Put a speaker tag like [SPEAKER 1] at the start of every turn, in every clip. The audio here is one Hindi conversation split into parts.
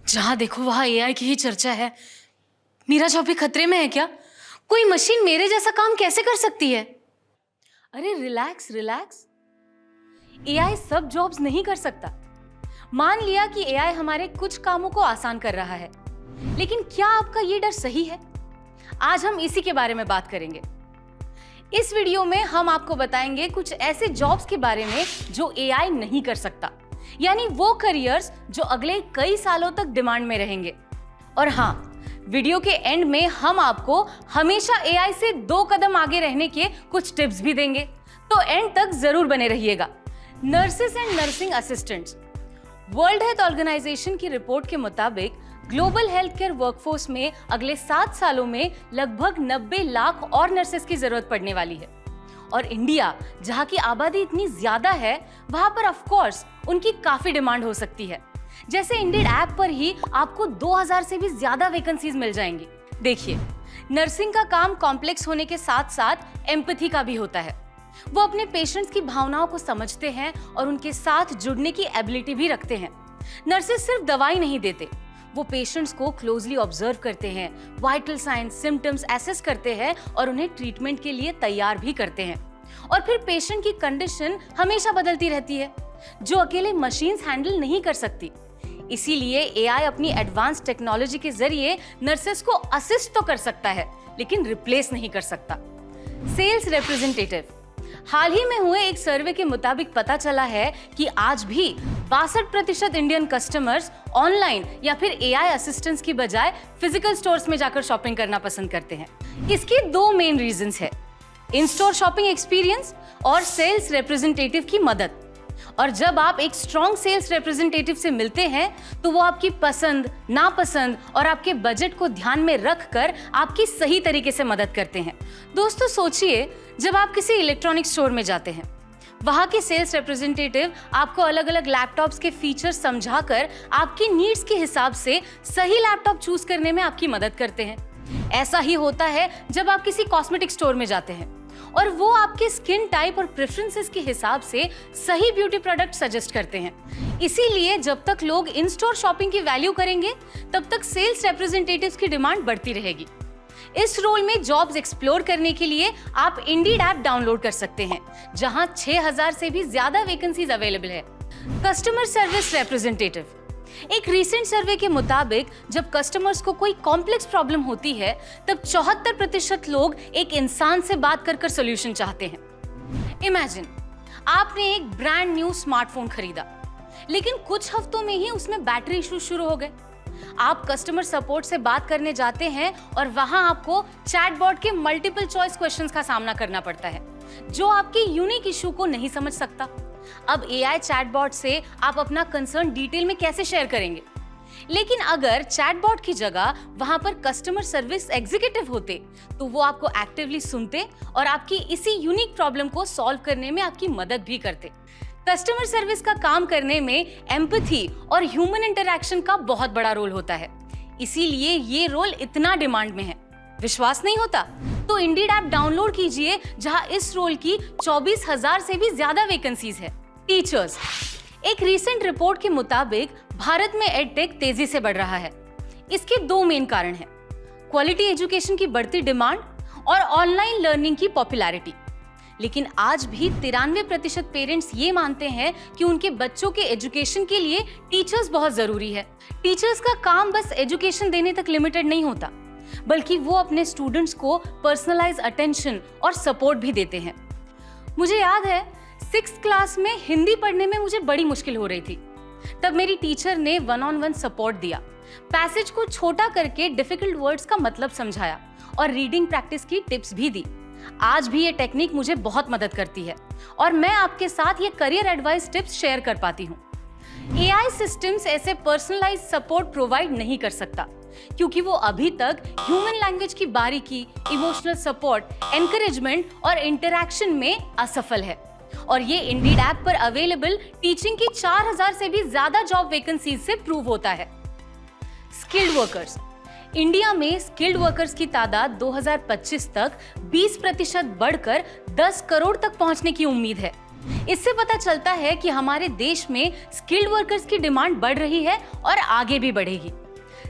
[SPEAKER 1] जहां देखो वहां एआई की ही चर्चा है। मेरा जॉब भी खतरे में है क्या? कोई मशीन मेरे जैसा काम कैसे कर सकती है? अरे रिलैक्स रिलैक्स, एआई सब जॉब्स नहीं कर सकता। मान लिया कि एआई हमारे कुछ कामों को आसान कर रहा है, लेकिन क्या आपका ये डर सही है? आज हम इसी के बारे में बात करेंगे। इस वीडियो में हम आपको बताएंगे कुछ ऐसे जॉब्स के बारे में जो एआई नहीं कर सकता, यानी वो करियर्स जो अगले कई सालों तक डिमांड में रहेंगे। और हाँ, वीडियो के एंड में हम आपको हमेशा एआई से 2 कदम आगे रहने के कुछ टिप्स भी देंगे, तो एंड तक जरूर बने रहिएगा। Nurses and nursing assistants. World Health Organization की रिपोर्ट के मुताबिक ग्लोबल हेल्थ केयर वर्कफोर्स में अगले 7 सालों में लगभग 90 लाख और नर्सेस की जरूरत पड़ने वाली है। और इंडिया, जहां की आबादी इतनी ज्यादा है, वहां पर ऑफ कोर्स उनकी काफी डिमांड हो सकती है। जैसे इंडीड ऐप पर ही आपको 2000 से भी ज्यादा वैकेंसीज मिल जाएंगी। देखिए, नर्सिंग का काम कॉम्प्लेक्स होने के साथ साथ एम्पैथी का भी होता है। वो अपने पेशेंट्स की भावनाओं को समझते हैं और उनके साथ जुड़ने की एबिलिटी भी रखते हैं। नर्सेस सिर्फ दवाई नहीं देते, वो पेशेंट्स को क्लोजली ऑब्जर्व करते हैं, वाइटल साइंस, सिम्टम्स एसेस करते हैं और उन्हें ट्रीटमेंट के लिए तैयार भी करते हैं। और फिर पेशेंट की कंडीशन हमेशा बदलती रहती है, जो अकेले मशीन्स हैंडल नहीं कर सकती। इसीलिए एआई अपनी एडवांस टेक्नोलॉजी के जरिए नर्सेस को असिस्ट तो कर सकता है, लेकिन रिप्लेस नहीं कर सकता। Sales representative. हाल ही में हुए एक सर्वे के मुताबिक पता चला है कि आज भी 62% इंडियन कस्टमर्स ऑनलाइन या फिर एआई असिस्टेंस की बजाय फिजिकल स्टोर्स में जाकर शॉपिंग करना पसंद करते हैं। इसके 2 मेन रीजंस है, इन स्टोर शॉपिंग एक्सपीरियंस और सेल्स रिप्रेजेंटेटिव की मदद। और जब आप एक स्ट्रॉन्ग सेल्स रिप्रेजेंटेटिव से मिलते हैं तो वो आपकी पसंद, नापसंद और आपके बजट को ध्यान में रखकर आपकी सही तरीके से मदद करते हैं। दोस्तों सोचिए, जब आप किसी इलेक्ट्रॉनिक स्टोर में जाते हैं, वहां के सेल्स रिप्रेजेंटेटिव आपको अलग अलग लैपटॉप्स के फीचर्स समझाकर आपकी नीड्स के हिसाब से सही लैपटॉप चूज करने में आपकी मदद करते हैं। ऐसा ही होता है जब आप किसी कॉस्मेटिक स्टोर में जाते हैं और वो आपके स्किन टाइप और प्रेफरेंसेस के हिसाब से सही ब्यूटी प्रोडक्ट सजेस्ट करते हैं। इसीलिए जब तक लोग इन स्टोर शॉपिंग की वैल्यू करेंगे, तब तक सेल्स रिप्रेजेंटेटिव्स की डिमांड बढ़ती रहेगी। इस रोल में जॉब्स एक्सप्लोर करने के लिए आप इंडीड ऐप डाउनलोड कर सकते हैं, जहां 6000 से भी ज्यादा वैकेंसीज अवेलेबल है। Customer service representative. एक रीसेंट सर्वे के मुताबिक जब कस्टमर्स को कोई कॉम्प्लेक्स प्रॉब्लम होती है, तब 74% लोग एक इंसान से बात कर सॉल्यूशन चाहते हैं। इमेजिन, आपने एक ब्रांड न्यू स्मार्टफोन खरीदा, लेकिन कुछ हफ्तों में ही उसमें बैटरी इश्यू शुरू हो गए। आप कस्टमर सपोर्ट से बात करने जाते हैं और वहां आपको चैटबॉट के मल्टीपल चॉइस क्वेश्चंस का सामना करना पड़ता है, जो आपकी यूनिक इशू को नहीं समझ सकता। अब एआई चैटबॉट से आप अपना कंसर्न डिटेल में कैसे शेयर करेंगे? लेकिन अगर चैटबॉट की जगह वहां पर कस्टमर सर्विस एग्जीक्यूटिव होते, तो वो आपको एक्टिवली सुनते और आपकी इसी यूनिक प्रॉब्लम को सॉल्व करने में आपकी मदद भी करते। कस्टमर सर्विस का काम करने में एम्पैथी और ह्यूमन इंटरैक्शन का बहुत बड़ा रोल होता है, इसीलिए ये रोल इतना डिमांड में है। विश्वास नहीं होता तो इंडीड ऐप डाउनलोड कीजिए, जहां इस रोल की 24,000 से भी ज्यादा वैकेंसीज है। टीचर्स। एक रीसेंट रिपोर्ट के मुताबिक भारत में एडटेक तेजी से बढ़ रहा है। इसके 2 मेन कारण हैं, क्वालिटी एजुकेशन की बढ़ती डिमांड और ऑनलाइन लर्निंग की पॉपुलैरिटी। लेकिन आज भी 93% पेरेंट्स ये मानते हैं कि उनके बच्चों के एजुकेशन के लिए टीचर्स बहुत जरूरी है। टीचर्स का काम बस एजुकेशन देने तक लिमिटेड नहीं होता, बल्कि वो अपने स्टूडेंट्स को पर्सनलाइज अटेंशन और सपोर्ट भी देते हैं। मुझे याद है 6th क्लास में हिंदी पढ़ने में मुझे बड़ी मुश्किल हो रही थी। तब मेरी टीचर ने 1-on-1 सपोर्ट दिया, पैसेज को छोटा करके डिफिकल्ट वर्ड्स का मतलब समझाया और रीडिंग प्रैक्टिस की टिप्स भी दी। आज भी ये टेक्निक मुझे बहुत मदद करती है और मैं आपके साथ ये करियर एडवाइस टिप्स शेयर कर पाती हूँ। एआई सिस्टम्स ऐसे पर्सनलाइज सपोर्ट प्रोवाइड नहीं कर सकता, क्योंकि वो अभी तक ह्यूमन लैंग्वेज की बारीकी, इमोशनल सपोर्ट, एनकरेजमेंट और इंटरैक्शन में असफल है। और ये इंडीड ऐप पर अवेलेबल टीचिंग की 4000 से भी ज्यादा जॉब वैकेंसीज से प्रूव होता है। Skilled workers. इंडिया में स्किल्ड वर्कर्स की तादाद 2025 तक 20% बढ़कर 10 करोड़ तक पहुंचने की उम्मीद है। इससे पता चलता है कि हमारे देश में स्किल्ड वर्कर्स की डिमांड बढ़ रही है और आगे भी बढ़ेगी।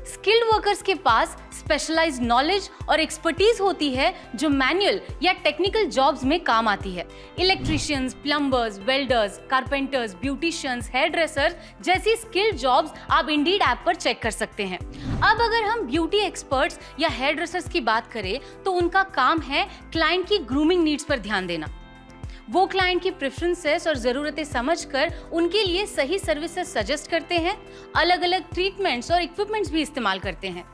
[SPEAKER 1] स्किल्ड वर्कर्स के पास स्पेशलाइज्ड नॉलेज और एक्सपर्टीज होती है जो मैनुअल या टेक्निकल जॉब्स में काम आती है। Electricians, plumbers, welders, carpenters, beauticians, hair dressers जैसी स्किल्ड जॉब्स आप इंडीड ऐप पर चेक कर सकते हैं। अब अगर हम ब्यूटी एक्सपर्ट्स या हेयर ड्रेसर्स की बात करें तो उनका काम है क्लाइंट की ग्रूमिंग नीड्स पर ध्यान देना। वो क्लाइंट की प्रेफरेंसेस और ज़रूरतें समझकर उनके लिए सही सर्विसेज सजेस्ट करते हैं, अलग अलग ट्रीटमेंट्स और इक्विपमेंट्स भी इस्तेमाल करते हैं।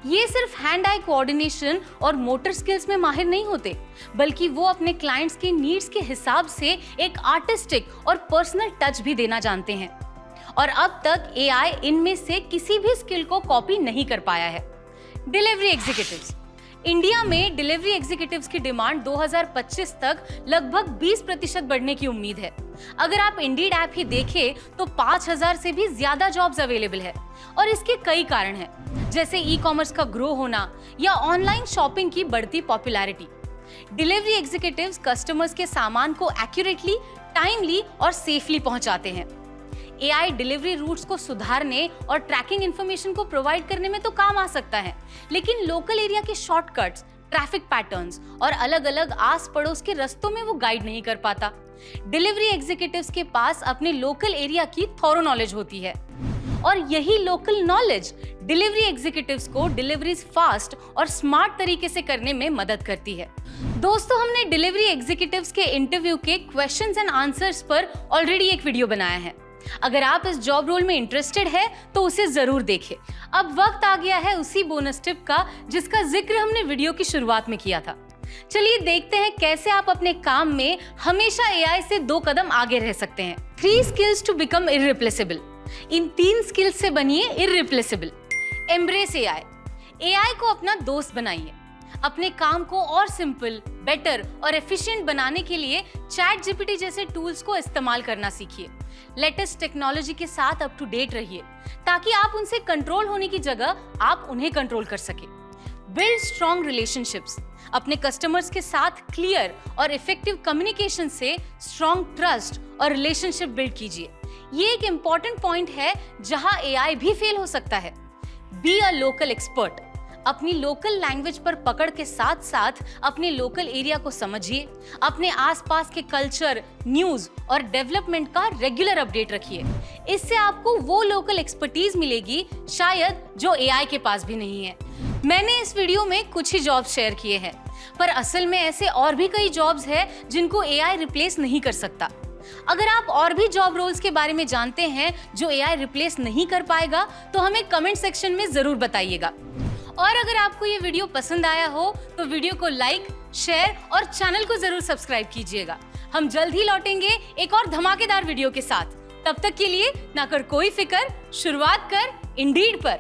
[SPEAKER 1] ये सिर्फ हैंड आई कोऑर्डिनेशन और मोटर स्किल्स में माहिर नहीं होते, बल्कि वो अपने क्लाइंट्स के नीड्स के हिसाब से एक आर्टिस्टिक और पर्सनल टच भी देना जानते हैं। और अब तक एआई इनमें से किसी भी स्किल को कॉपी नहीं कर पाया है। Delivery executives. इंडिया में डिलीवरी एग्जीक्यूटिव्स की डिमांड 2025 तक लगभग 20% बढ़ने की उम्मीद है। अगर आप इंडीड ऐप ही देखें तो 5000 से भी ज्यादा जॉब्स अवेलेबल है और इसके कई कारण हैं, जैसे ई कॉमर्स का ग्रो होना या ऑनलाइन शॉपिंग की बढ़ती पॉपुलैरिटी। डिलीवरी एग्जीक्यूटिव्स कस्टमर्स के सामान को एक्यूरेटली, टाइमली और सेफली पहुंचाते हैं। एआई डिलीवरी रूट्स को सुधारने और ट्रैकिंग इंफॉर्मेशन को प्रोवाइड करने में तो काम आ सकता है, लेकिन लोकल एरिया के शॉर्टकट्स, ट्रैफिक पैटर्न्स और अलग अलग आस पड़ोस के रास्तों में वो गाइड नहीं कर पाता। डिलीवरी एग्जीक्यूटिव्स के पास अपने लोकल एरिया की थॉरो नॉलेज होती है और यही लोकल नॉलेज डिलीवरी एग्जीक्यूटिव्स को डिलीवरीज फास्ट और स्मार्ट तरीके से करने में मदद करती है। दोस्तों, हमने डिलीवरी एग्जीक्यूटिव्स के इंटरव्यू के क्वेश्चंस एंड आंसर्स पर ऑलरेडी एक वीडियो बनाया है। अगर आप इस जॉब रोल में इंटरेस्टेड है तो उसे जरूर देखें। अब वक्त आ गया है उसी बोनस टिप का जिसका जिक्र हमने वीडियो की शुरुआत में किया था। चलिए देखते हैं कैसे आप अपने काम में हमेशा एआई से 2 कदम आगे रह सकते हैं। 3 स्किल्स टू बिकम इररिप्लेसेबल। इन 3 स्किल्स से बनिए इररिप्लेसेबल। Embrace AI. एआई को अपना दोस्त बनाइए। अपने काम को और सिंपल, बेटर और एफिशिएंट बनाने के लिए चैट जीपीटी जैसे टूल्स को इस्तेमाल करना सीखिए। लेटेस्ट टेक्नोलॉजी के साथ अप टू डेट रहिए ताकि आप उनसे कंट्रोल होने की जगह आप उन्हें कंट्रोल कर सके। Build strong relationships. अपने कस्टमर्स के साथ क्लियर और इफेक्टिव कम्युनिकेशन से स्ट्रॉन्ग ट्रस्ट और रिलेशनशिप बिल्ड कीजिए। ये एक इंपॉर्टेंट पॉइंट है जहां एआई भी फेल हो सकता है। Be a local expert. अपनी लोकल लैंग्वेज पर पकड़ के साथ साथ अपने लोकल एरिया को समझिए। अपने आसपास के कल्चर, न्यूज़ और डेवलपमेंट का रेगुलर अपडेट रखिए। इससे आपको वो लोकल एक्सपर्टीज मिलेगी शायद जो एआई के पास भी नहीं है। मैंने इस वीडियो में कुछ ही जॉब्स शेयर किए हैं, पर असल में ऐसे और भी कई जॉब्स हैं जिनको एआई रिप्लेस नहीं कर सकता। अगर आप और भी जॉब रोल्स के बारे में जानते हैं जो एआई रिप्लेस नहीं कर पाएगा तो हमें कमेंट सेक्शन में जरूर बताइएगा। और अगर आपको ये वीडियो पसंद आया हो तो वीडियो को लाइक, शेयर और चैनल को जरूर सब्सक्राइब कीजिएगा। हम जल्द ही लौटेंगे एक और धमाकेदार वीडियो के साथ। तब तक के लिए ना कर कोई फिक्र, शुरुआत कर इंडीड पर।